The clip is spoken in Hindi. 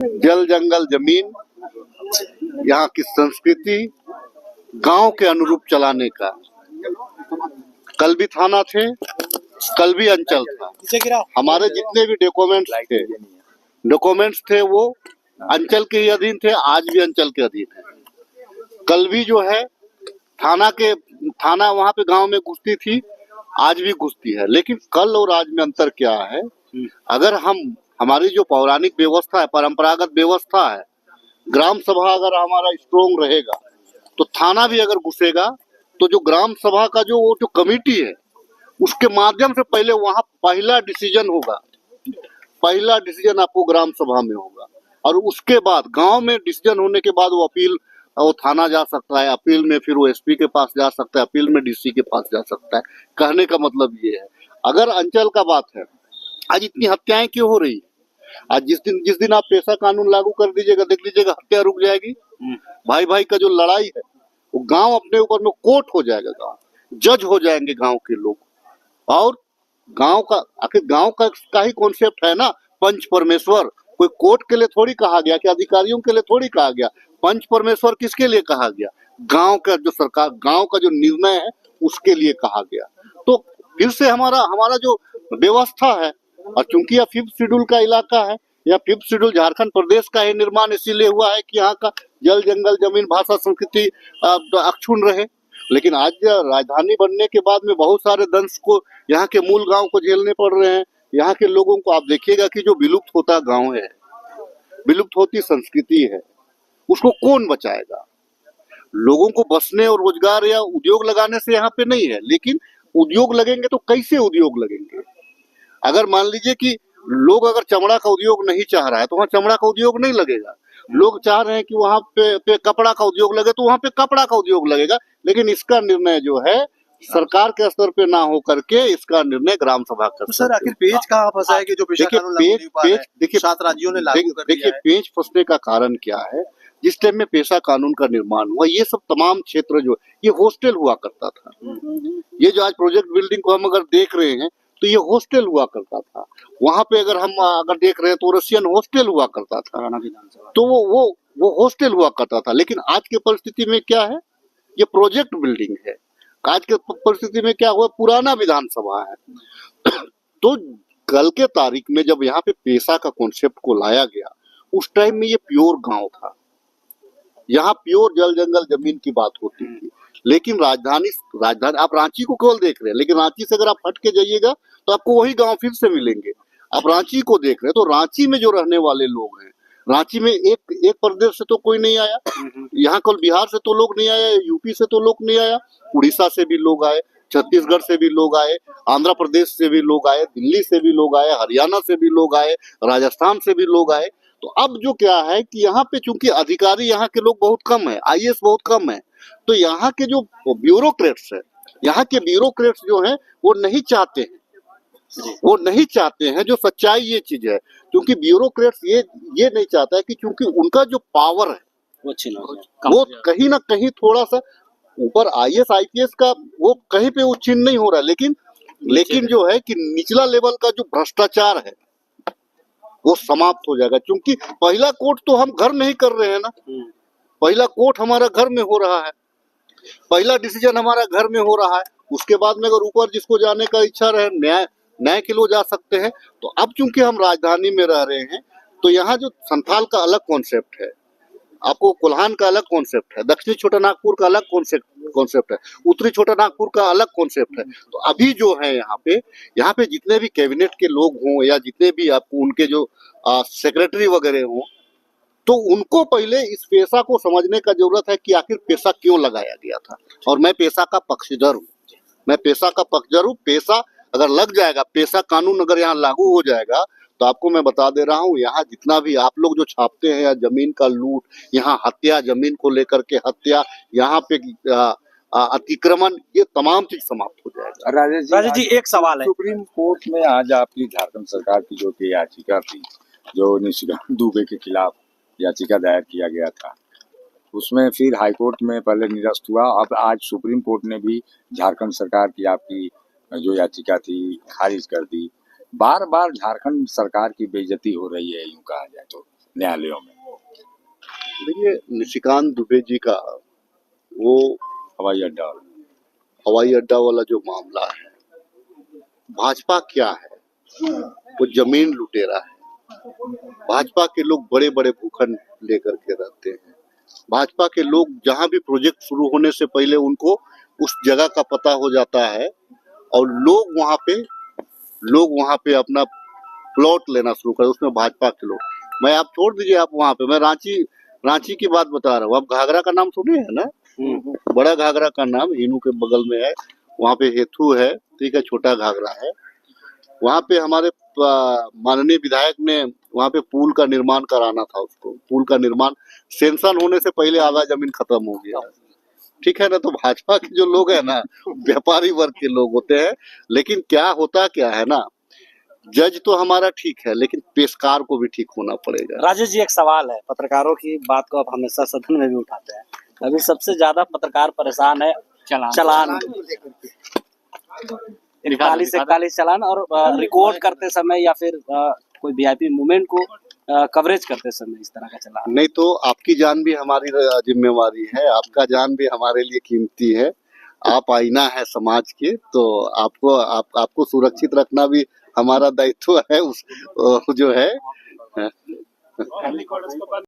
जल जंगल जमीन, यहाँ की संस्कृति, गांव के अनुरूप चलाने का। कल भी थाना थे, कल भी अंचल था। हमारे जितने भी डॉक्यूमेंट्स थे वो अंचल के ही अधीन थे, आज भी अंचल के अधीन है। कल भी जो है थाना वहां पे गांव में घुसती थी, आज भी घुसती है। लेकिन कल और आज में अंतर क्या है? अगर हमारी जो पौराणिक व्यवस्था है, परंपरागत व्यवस्था है, ग्राम सभा अगर हमारा स्ट्रोंग रहेगा तो थाना भी अगर घुसेगा तो जो ग्राम सभा का जो कमेटी है उसके माध्यम से पहले वहां पहला डिसीजन होगा, पहला डिसीजन आपको ग्राम सभा में होगा, और उसके बाद गांव में डिसीजन होने के बाद वो अपील, वो थाना जा सकता है, अपील में फिर वो एसपी के पास जा सकता है, अपील में डीसी के पास जा सकता है। कहने का मतलब ये है, अगर अंचल का बात है, आज इतनी हत्याएं क्यों हो रही है? आज जिस दिन आप पेशा कानून लागू कर दीजिएगा, देख लीजिएगा हत्या रुक जाएगी। भाई भाई का जो लड़ाई है वो गांव अपने ऊपर में कोर्ट हो जाएगा, गांव जज हो जाएंगे गांव के लोग। और गांव का आखिर गांव का ही कॉन्सेप्ट है ना, पंच परमेश्वर। कोई कोर्ट के लिए थोड़ी कहा गया, कि अधिकारियों के लिए थोड़ी कहा गया। पंच परमेश्वर किसके लिए कहा गया? गांव का जो सरकार, गांव का जो निर्णय है उसके लिए कहा गया। तो फिर से हमारा जो व्यवस्था है, और चूंकि यह 5th शेड्यूल का इलाका है, या 5th शेड्यूल झारखंड प्रदेश का ही निर्माण इसीलिए हुआ है कि यहाँ का जल जंगल जमीन भाषा संस्कृति अक्षुण्ण रहे। लेकिन आज राजधानी बनने के बाद में बहुत सारे दंश को, यहाँ के मूल गांव को झेलने पड़ रहे हैं। यहाँ के लोगों को आप देखिएगा कि जो विलुप्त होता गांव है, विलुप्त होती संस्कृति है, उसको कौन बचाएगा? लोगों को बसने और रोजगार या उद्योग लगाने से यहाँ पे नहीं है, लेकिन उद्योग लगेंगे तो कैसे उद्योग लगेंगे? अगर मान लीजिए कि लोग अगर चमड़ा का उद्योग नहीं चाह रहा है तो वहाँ चमड़ा का उद्योग नहीं लगेगा। लोग चाह रहे हैं कि वहाँ पे कपड़ा का उद्योग लगे तो वहाँ पे कपड़ा का उद्योग लगेगा। लेकिन इसका निर्णय जो है सरकार के स्तर पे ना हो करके इसका निर्णय ग्राम सभा कर। तो सर आखिर पेच कहाँ फंसा है कि जो पेशा कानून लागू नहीं पा रहा है? देखिए 7 राज्यों ने लागू कर दिया है। देखिए पेच फंसने का कारण क्या है? जिस टाइम में पेशा कानून का निर्माण हुआ, ये सब तमाम क्षेत्र जो ये हॉस्टल हुआ करता था। ये जो आज प्रोजेक्ट बिल्डिंग को हम अगर देख रहे हैं तो ये हॉस्टल हुआ करता था। वहां पे अगर हम देख रहे हैं तो रशियन हॉस्टल हुआ करता था, तो वो हॉस्टल हुआ करता था। लेकिन आज के परिस्थिति में क्या है? ये प्रोजेक्ट बिल्डिंग है। आज के परिस्थिति में क्या हुआ? पुराना विधानसभा है। तो कल के तारीख में जब यहाँ पे पेशा का कॉन्सेप्ट को लाया गया, उस टाइम में ये प्योर गांव था, यहाँ प्योर जल जंगल जमीन की बात होती थी। लेकिन राजधानी आप रांची को केवल देख रहे हैं, लेकिन रांची से अगर आप हट के जाइएगा तो आपको वही गांव फिर से मिलेंगे। आप रांची को देख रहे हैं तो रांची में जो रहने वाले लोग हैं, रांची में एक प्रदेश से तो कोई नहीं आया, यहाँ कल बिहार से तो लोग नहीं आया, यूपी से तो लोग नहीं आया, उड़ीसा से भी लोग आए, छत्तीसगढ़ से भी लोग आए, आंध्र प्रदेश से भी लोग आए, दिल्ली से भी लोग आए, हरियाणा से भी लोग आए, राजस्थान से भी लोग आए। तो अब जो क्या है कि यहाँ पे चूंकि अधिकारी यहाँ के लोग बहुत कम है, आईएएस बहुत कम है, तो यहाँ के जो ब्यूरोक्रेट्स है, यहाँ के ब्यूरोक्रेट्स जो है वो नहीं चाहते हैं, वो नहीं चाहते हैं। जो सच्चाई ये चीज है, क्योंकि ब्यूरोक्रेट्स ये नहीं चाहता है कि चूंकि उनका जो पावर है वो कहीं ना कहीं थोड़ा सा ऊपर, आईएएस आईपीएस का वो कहीं पे वो चिन्ह नहीं हो रहा है, लेकिन जो है कि निचला लेवल का जो भ्रष्टाचार है वो समाप्त हो जाएगा। क्योंकि पहला कोर्ट तो हम घर में ही कर रहे हैं ना, पहला कोर्ट हमारा घर में हो रहा है, पहला डिसीजन हमारा घर में हो रहा है। उसके बाद में अगर ऊपर जिसको जाने का इच्छा रहे, न्याय के लोग जा सकते हैं। तो अब चूंकि हम राजधानी में रह रहे हैं तो यहाँ जो संथाल का अलग कॉन्सेप्ट है, आपको कोल्हान का अलग कॉन्सेप्ट है, दक्षिणी छोटानागपुर का अलग कॉन्सेप्ट है, उत्तरी छोटानागपुर का अलग कॉन्सेप्ट है। तो अभी जो है यहाँ पे जितने भी कैबिनेट के लोग हों या जितने भी आपको उनके जो सेक्रेटरी वगैरह हों, तो उनको पहले इस पेशा को समझने का जरूरत है कि आखिर पेशा क्यों लगाया गया था। और मैं पेशा का पक्षधर हूँ, मैं पेशा का पक्षधर हूँ। पेशा अगर लग जाएगा, पेशा कानून अगर यहाँ लागू हो जाएगा, तो आपको मैं बता दे रहा हूँ, यहाँ जितना भी आप लोग जो छापते हैं या जमीन का लूट, यहाँ हत्या, जमीन को लेकर के हत्या, यहाँ पे अतिक्रमण, ये तमाम चीज समाप्त हो जाएगा। राजेश जी एक सवाल है, सुप्रीम कोर्ट में आज आपकी झारखंड सरकार की जो कि याचिका थी, जो निशिकांत दुबे के खिलाफ याचिका दायर किया गया था, उसमें फिर हाईकोर्ट में पहले निरस्त हुआ। अब आज सुप्रीम कोर्ट ने भी झारखंड सरकार की आपकी जो याचिका थी खारिज कर दी। बार बार झारखंड सरकार की बेइज्जती हो रही है, यूं कहा जाए तो। न्यायालयों में। देखिए, निशिकांत दुबे जी का वो हवाई अड्डा हवाई अड्डा वाला जो मामला है, भाजपा क्या है, वो जमीन लुटेरा है। भाजपा के लोग बड़े बड़े भूखंड लेकर के रहते हैं। भाजपा के लोग जहां भी प्रोजेक्ट शुरू होने से पहले उनको उस जगह का पता हो जाता है और लोग वहां पे अपना प्लॉट लेना शुरू कर, उसमें भाजपा के लोग। मैं आप छोड़ दीजिए, आप वहां पे, मैं रांची की बात बता रहा हूँ। आप घाघरा का नाम सुने हैं ना? बड़ा घाघरा का नाम हिनू के बगल में है, वहाँ पे हेथू है, ठीक है, छोटा घाघरा है। वहाँ पे हमारे माननीय विधायक ने वहाँ पे पुल का निर्माण कराना था। उसको पुल का निर्माण सेंक्शन होने से पहले आधा जमीन खत्म हो गया, ठीक है ना। तो भाजपा के जो लोग है ना, व्यापारी वर्ग के लोग होते हैं। लेकिन क्या है ना, जज तो हमारा ठीक है, लेकिन पेशकार को भी ठीक होना पड़ेगा। राजेश जी, एक सवाल है, पत्रकारों की बात को आप हमेशा सदन में भी उठाते हैं। अभी सबसे ज्यादा पत्रकार परेशान है चालान 41 चालान, और रिकॉर्ड करते समय या फिर कोई वीआईपी मूवमेंट को कवरेज करते समय इस तरह का चालान। नहीं तो आपकी जान भी हमारी जिम्मेवारी है, आपका जान भी हमारे लिए कीमती है। आप आईना है समाज के, तो आपको सुरक्षित रखना भी हमारा दायित्व है। उस जो है